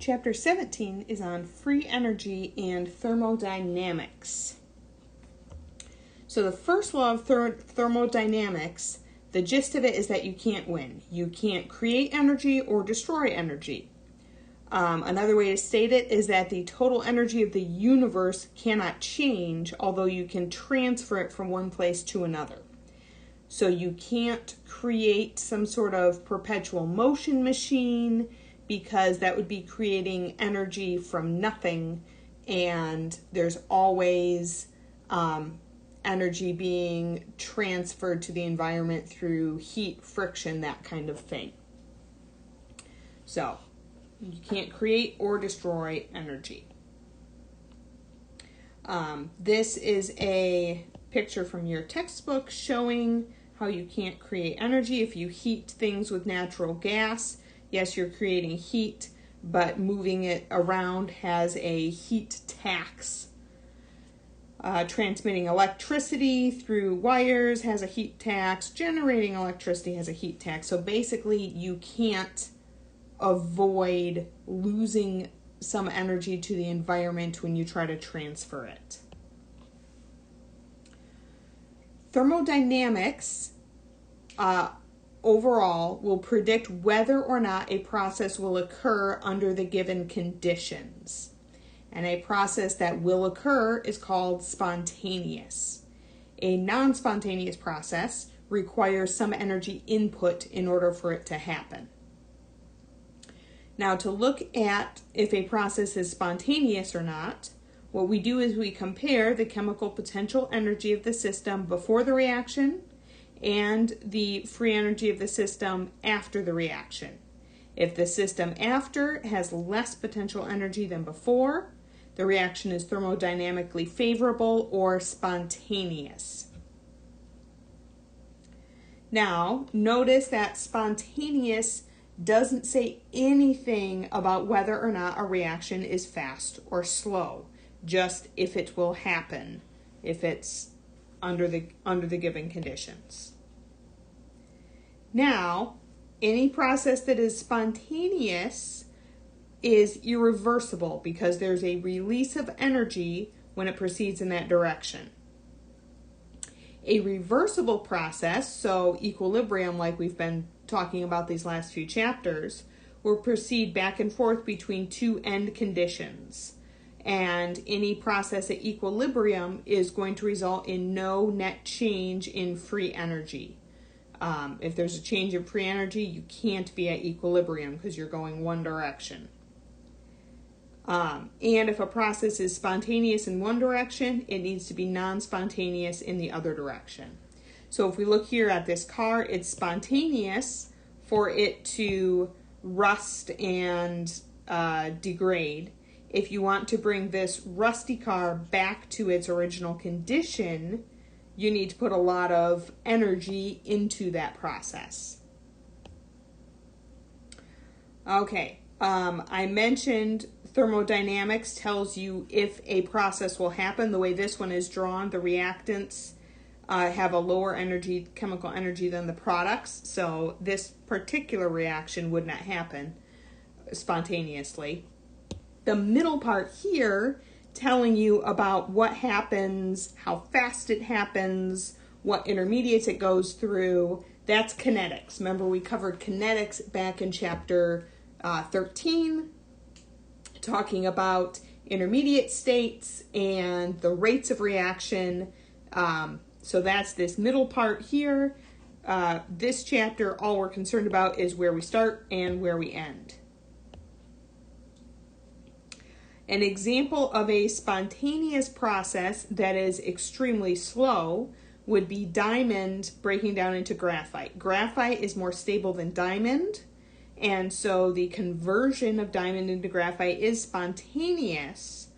chapter 17 is on free energy and thermodynamics. So the first law of thermodynamics, the gist of it is that you can't win. You can't create energy or destroy energy. Another way to state it is that the total energy of the universe cannot change, although you can transfer it from one place to another. So you can't create some sort of perpetual motion machine, because that would be creating energy from nothing, and there's always energy being transferred to the environment through heat, friction, that kind of thing. So you can't create or destroy energy. This is a picture from your textbook showing how you can't create energy. If you heat things with natural gas, yes, you're creating heat, but moving it around has a heat tax. Transmitting electricity through wires has a heat tax. Generating electricity has a heat tax. So basically, you can't avoid losing some energy to the environment when you try to transfer it. Thermodynamics overall will predict whether or not a process will occur under the given conditions. And a process that will occur is called spontaneous. A non-spontaneous process requires some energy input in order for it to happen. Now, to look at if a process is spontaneous or not, what we do is we compare the chemical potential energy of the system before the reaction and the free energy of the system after the reaction. If the system after has less potential energy than before, the reaction is thermodynamically favorable or spontaneous. Now, notice that spontaneous doesn't say anything about whether or not a reaction is fast or slow, just if it will happen, if it's under the given conditions. Now, any process that is spontaneous is irreversible because there's a release of energy when it proceeds in that direction. A reversible process, so equilibrium, like we've been talking about these last few chapters, will proceed back and forth between two end conditions. And any process at equilibrium is going to result in no net change in free energy. If there's a change in free energy, you can't be at equilibrium because you're going one direction. And if a process is spontaneous in one direction, it needs to be non-spontaneous in the other direction. So if we look here at this car, it's spontaneous for it to rust and degrade. If you want to bring this rusty car back to its original condition, you need to put a lot of energy into that process. Okay, I mentioned thermodynamics tells you if a process will happen. The way this one is drawn, the reactants have a lower chemical energy than the products, so this particular reaction would not happen spontaneously. The middle part here telling you about what happens, how fast it happens, what intermediates it goes through, that's kinetics. Remember, we covered kinetics back in chapter 13, talking about intermediate states and the rates of reaction. So that's this middle part here. This chapter, all we're concerned about is where we start and where we end. An example of a spontaneous process that is extremely slow would be diamond breaking down into graphite. Graphite is more stable than diamond, and so the conversion of diamond into graphite is spontaneous,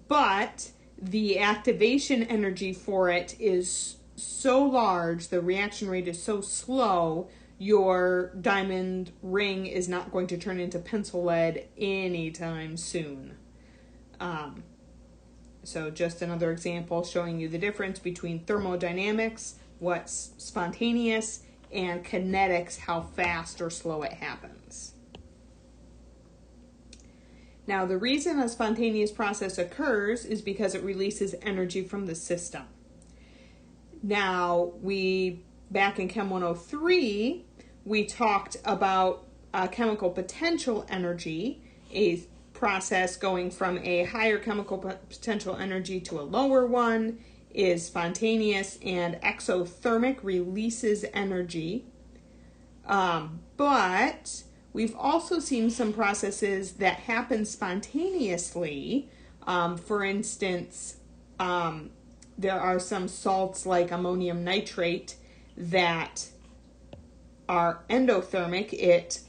but the activation energy for it is so large, the reaction rate is so slow, your diamond ring is not going to turn into pencil lead anytime soon. So just another example showing you the difference between thermodynamics, what's spontaneous, and kinetics, how fast or slow it happens. Now, the reason a spontaneous process occurs is because it releases energy from the system. Now, back in Chem 103, we talked about chemical potential energy, a process going from a higher chemical potential energy to a lower one is spontaneous, and exothermic releases energy. But we've also seen some processes that happen spontaneously. For instance, there are some salts like ammonium nitrate that are endothermic. It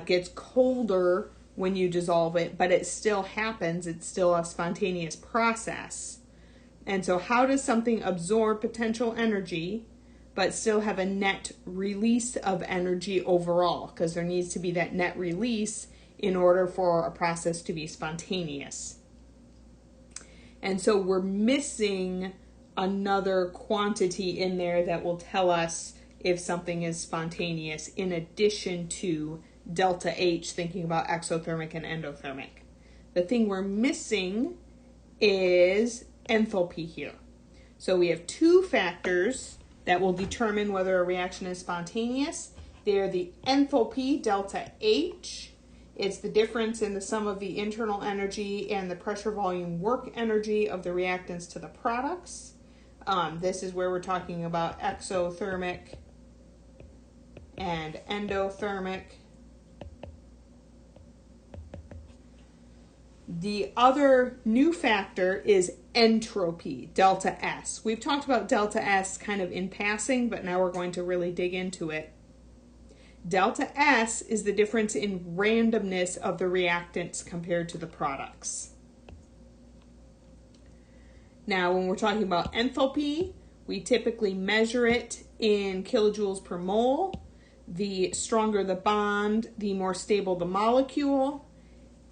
gets colder when you dissolve it, but it still happens. It's still a spontaneous process. And so how does something absorb potential energy but still have a net release of energy overall? Because there needs to be that net release in order for a process to be spontaneous. And so we're missing another quantity in there that will tell us if something is spontaneous, in addition to delta H, thinking about exothermic and endothermic. The thing we're missing is enthalpy here. So we have two factors that will determine whether a reaction is spontaneous. They're the enthalpy, delta H. It's the difference in the sum of the internal energy and the pressure, volume, work energy of the reactants to the products. This is where we're talking about exothermic and endothermic. The other new factor is entropy, delta S. We've talked about delta S kind of in passing, but now we're going to really dig into it. Delta S is the difference in randomness of the reactants compared to the products. Now, when we're talking about enthalpy, we typically measure it in kilojoules per mole. The stronger the bond, the more stable the molecule.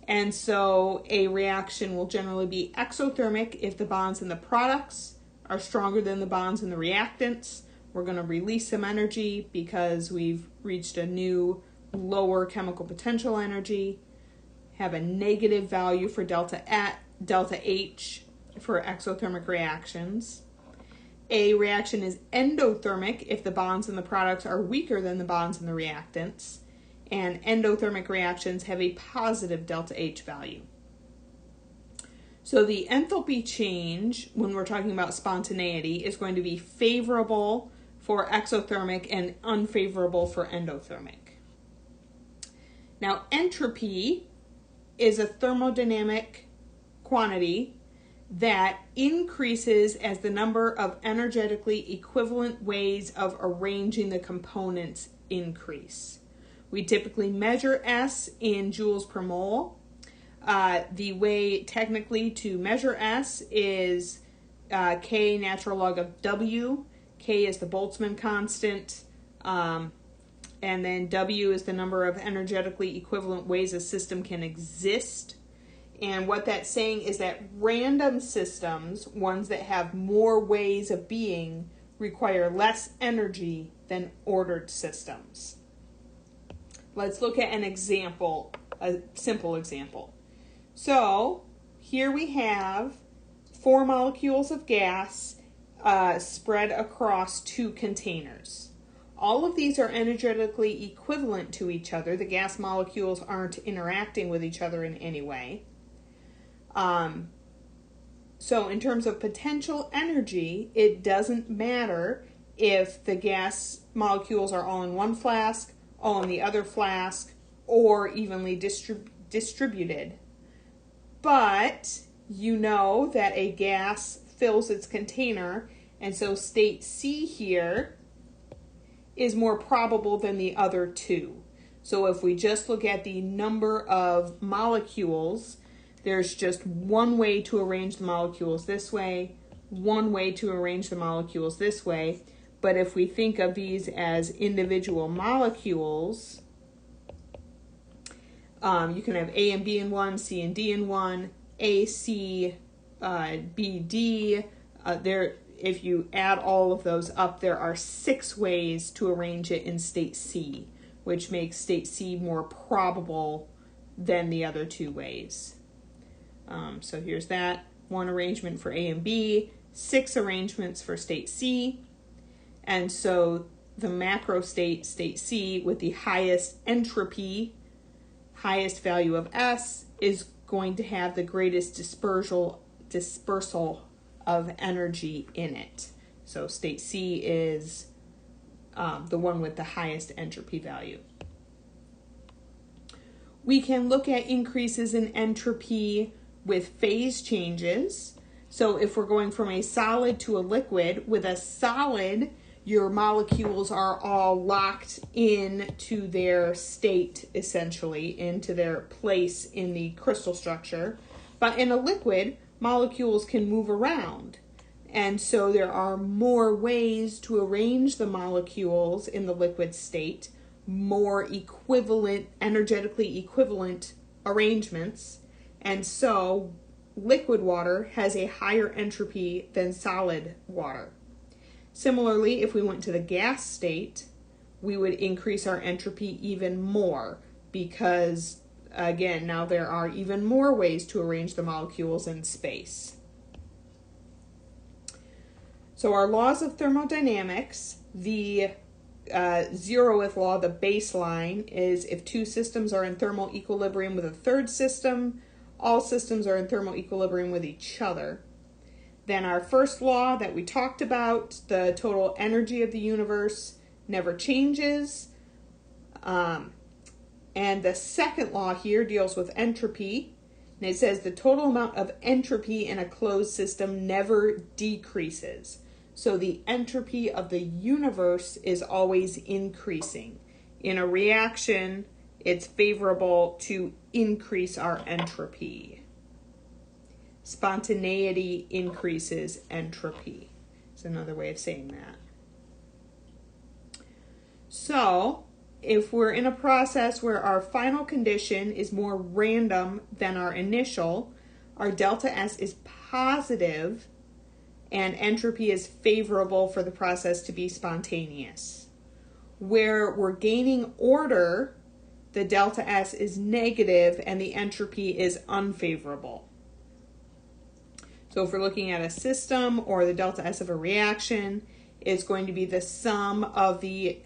And so a reaction will generally be exothermic if the bonds in the products are stronger than the bonds in the reactants. We're going to release some energy because we've reached a new lower chemical potential energy. Have a negative value for delta H for exothermic reactions. A reaction is endothermic if the bonds in the products are weaker than the bonds in the reactants. And endothermic reactions have a positive delta H value. So the enthalpy change, when we're talking about spontaneity, is going to be favorable for exothermic and unfavorable for endothermic. Now, entropy is a thermodynamic quantity that increases as the number of energetically equivalent ways of arranging the components increase. We typically measure S in joules per mole. The way technically to measure S is K natural log of W. K is the Boltzmann constant. And then W is the number of energetically equivalent ways a system can exist. And what that's saying is that random systems, ones that have more ways of being, require less energy than ordered systems. Let's look at an example, a simple example. So here we have 4 molecules of gas spread across 2 containers. All of these are energetically equivalent to each other. The gas molecules aren't interacting with each other in any way. So in terms of potential energy, it doesn't matter if the gas molecules are all in one flask, all in the other flask, or evenly distributed. But you know that a gas fills its container, and so state C here is more probable than the other two. So if we just look at the number of molecules, there's just one way to arrange the molecules this way, one way to arrange the molecules this way. But if we think of these as individual molecules, you can have A and B in one, C and D in one, A, C, B, D. If you add all of those up, there are 6 ways to arrange it in state C, which makes state C more probable than the other two ways. So here's that. 1 arrangement for A and B, 6 arrangements for state C. And so the macro state, state C, with the highest entropy, highest value of S, is going to have the greatest dispersal of energy in it. So state C is the one with the highest entropy value. We can look at increases in entropy with phase changes. So if we're going from a solid to a liquid, with a solid, your molecules are all locked into their state, essentially, into their place in the crystal structure. But in a liquid, molecules can move around. And so there are more ways to arrange the molecules in the liquid state, more equivalent, energetically equivalent arrangements. And so liquid water has a higher entropy than solid water. Similarly, if we went to the gas state, we would increase our entropy even more because, again, now there are even more ways to arrange the molecules in space. So our laws of thermodynamics, the zeroth law, the baseline, is if two systems are in thermal equilibrium with a third system, all systems are in thermal equilibrium with each other. Then our first law that we talked about, the total energy of the universe never changes. And the second law here deals with entropy. And it says the total amount of entropy in a closed system never decreases. So the entropy of the universe is always increasing. In a reaction, it's favorable to increase our entropy. Spontaneity increases entropy. It's another way of saying that. So, if we're in a process where our final condition is more random than our initial, our delta S is positive and entropy is favorable for the process to be spontaneous. Where we're gaining order, the delta S is negative and the entropy is unfavorable. So if we're looking at a system or the delta S of a reaction, it's going to be the sum of the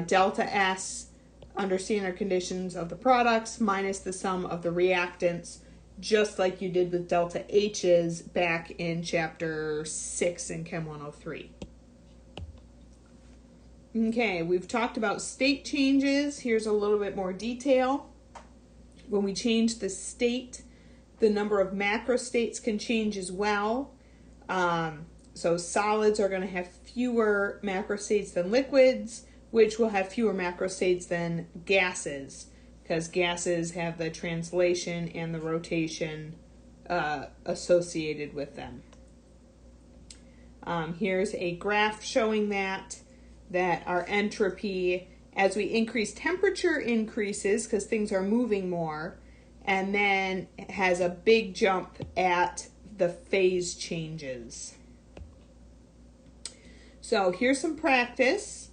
delta S under standard conditions of the products minus the sum of the reactants, just like you did with delta H's back in chapter 6 in Chem 103. Okay, we've talked about state changes. Here's a little bit more detail. When we change the state, the number of macrostates can change as well. So solids are going to have fewer macrostates than liquids, which will have fewer macrostates than gases, because gases have the translation and the rotation associated with them. Here's a graph showing that our entropy, as we increase temperature, increases because things are moving more, and then it has a big jump at the phase changes. So here's some practice.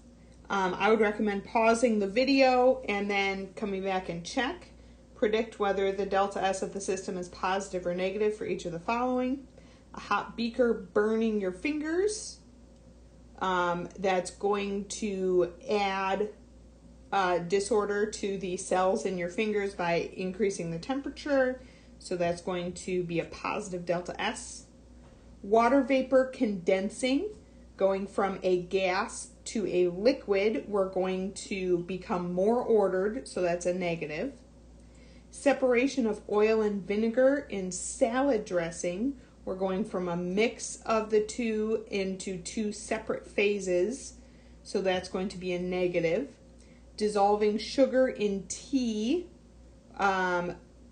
I would recommend pausing the video and then coming back and check. Predict whether the delta S of the system is positive or negative for each of the following. A hot beaker burning your fingers. That's going to add disorder to the cells in your fingers by increasing the temperature. So that's going to be a positive delta S. Water vapor condensing, going from a gas to a liquid, we're going to become more ordered, so that's a negative. Separation of oil and vinegar in salad dressing, we're going from a mix of the two into two separate phases, so that's going to be a negative. Dissolving sugar in tea,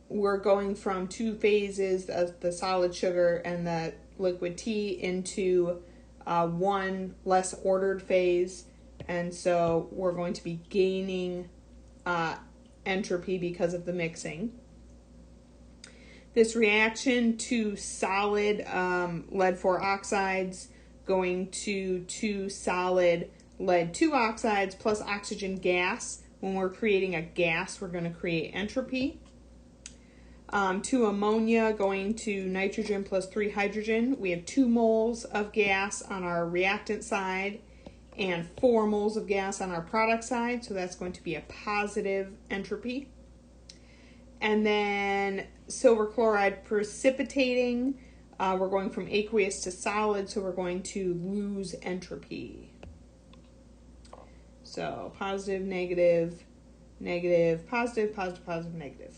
we're going from two phases of the solid sugar and the liquid tea into one less ordered phase, and so we're going to be gaining entropy because of the mixing. This reaction to solid lead 4 oxides going to two solid lead 2 oxides plus oxygen gas. When we're creating a gas, we're going to create entropy. 2 ammonia going to nitrogen plus 3 hydrogen. We have 2 moles of gas on our reactant side and 4 moles of gas on our product side. So that's going to be a positive entropy. And then silver chloride precipitating. We're going from aqueous to solid, so we're going to lose entropy. So positive, negative, negative, positive, positive, positive, negative.